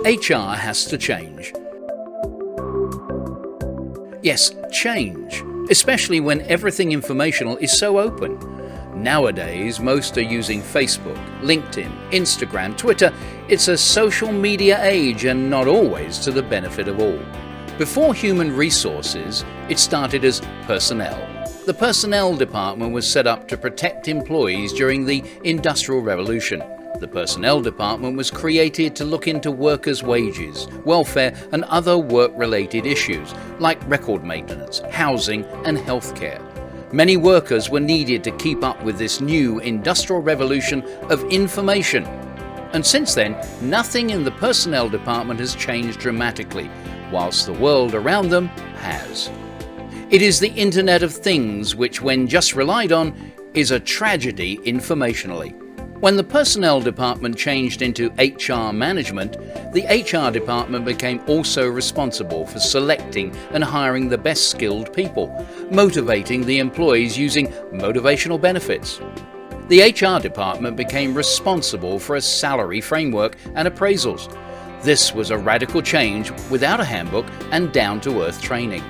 HR has to change. Yes, change, especially when everything informational is so open. Nowadays, most are using Facebook, LinkedIn, Instagram, Twitter. It's a social media age and not always to the benefit of all. Before human resources, it started as personnel. The personnel department was set up to protect employees during the Industrial Revolution. The personnel department was created to look into workers' wages, welfare and other work-related issues like record maintenance, housing and healthcare. Many workers were needed to keep up with this new industrial revolution of information. And since then, nothing in the personnel department has changed dramatically, whilst the world around them has. It is the Internet of Things which, when just relied on, is a tragedy informationally. When the personnel department changed into HR management, the HR department became also responsible for selecting and hiring the best skilled people, motivating the employees using motivational benefits. The HR department became responsible for a salary framework and appraisals. This was a radical change without a handbook and down-to-earth training.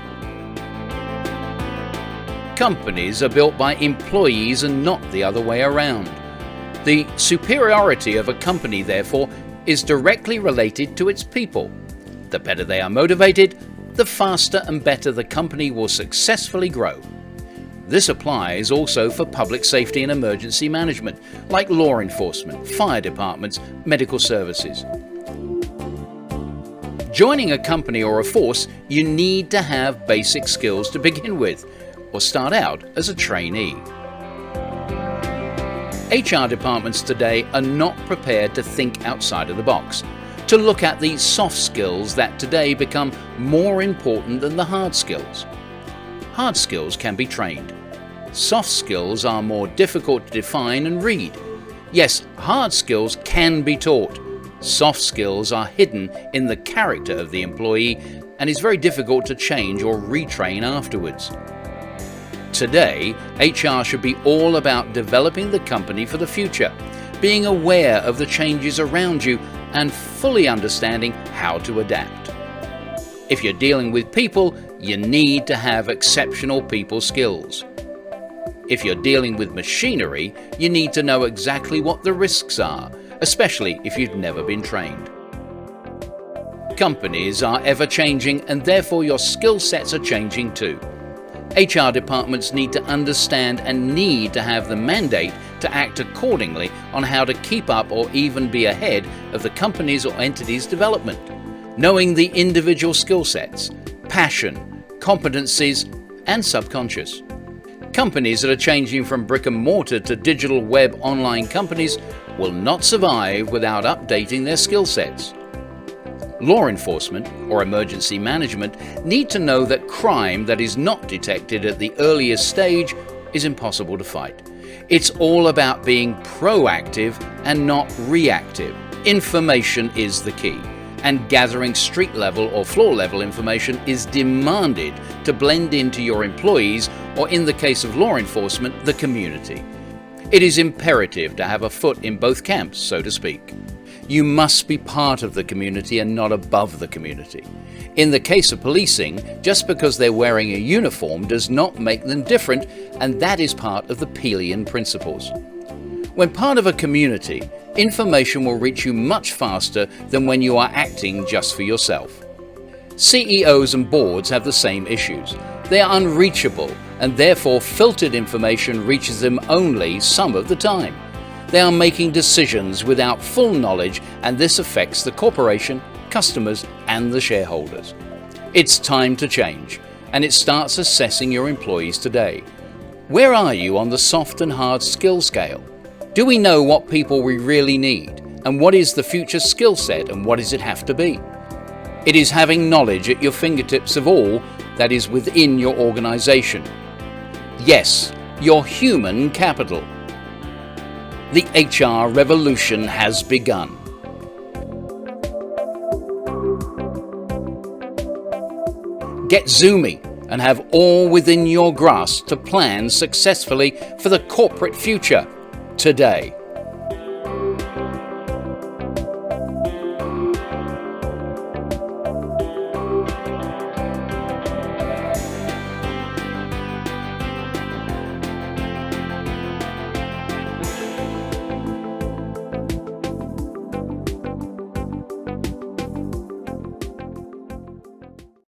Companies are built by employees and not the other way around. The superiority of a company, therefore, is directly related to its people. The better they are motivated, the faster and better the company will successfully grow. This applies also for public safety and emergency management, like law enforcement, fire departments, medical services. Joining a company or a force, you need to have basic skills to begin with, or start out as a trainee. HR departments today are not prepared to think outside of the box, to look at the soft skills that today become more important than the hard skills. Hard skills can be trained. Soft skills are more difficult to define and read. Yes, hard skills can be taught. Soft skills are hidden in the character of the employee and is very difficult to change or retrain afterwards. Today, HR should be all about developing the company for the future, being aware of the changes around you and fully understanding how to adapt. If you're dealing with people, you need to have exceptional people skills. If you're dealing with machinery, you need to know exactly what the risks are, especially if you've never been trained. Companies are ever changing and therefore your skill sets are changing too. HR departments need to understand and need to have the mandate to act accordingly on how to keep up or even be ahead of the company's or entity's development. Knowing the individual skill sets, passion, competencies, and subconscious. Companies that are changing from brick and mortar to digital web online companies will not survive without updating their skill sets. Law enforcement or emergency management need to know that crime that is not detected at the earliest stage is impossible to fight. It's all about being proactive and not reactive. Information is the key, and gathering street level or floor level information is demanded to blend into your employees or, in the case of law enforcement, the community. It is imperative to have a foot in both camps, so to speak. You must be part of the community and not above the community. In the case of policing, just because they're wearing a uniform does not make them different, and that is part of the Peelian principles. When part of a community, information will reach you much faster than when you are acting just for yourself. CEOs and boards have the same issues. They are unreachable, and therefore filtered information reaches them only some of the time. They are making decisions without full knowledge, and this affects the corporation, customers, and the shareholders. It's time to change, and it starts assessing your employees today. Where are you on the soft and hard skill scale? Do we know what people we really need, and what is the future skill set, and what does it have to be? It is having knowledge at your fingertips of all that is within your organization. Yes, your human capital. The HR revolution has begun. Get ZoooMeee and have all within your grasp to plan successfully for the corporate future today.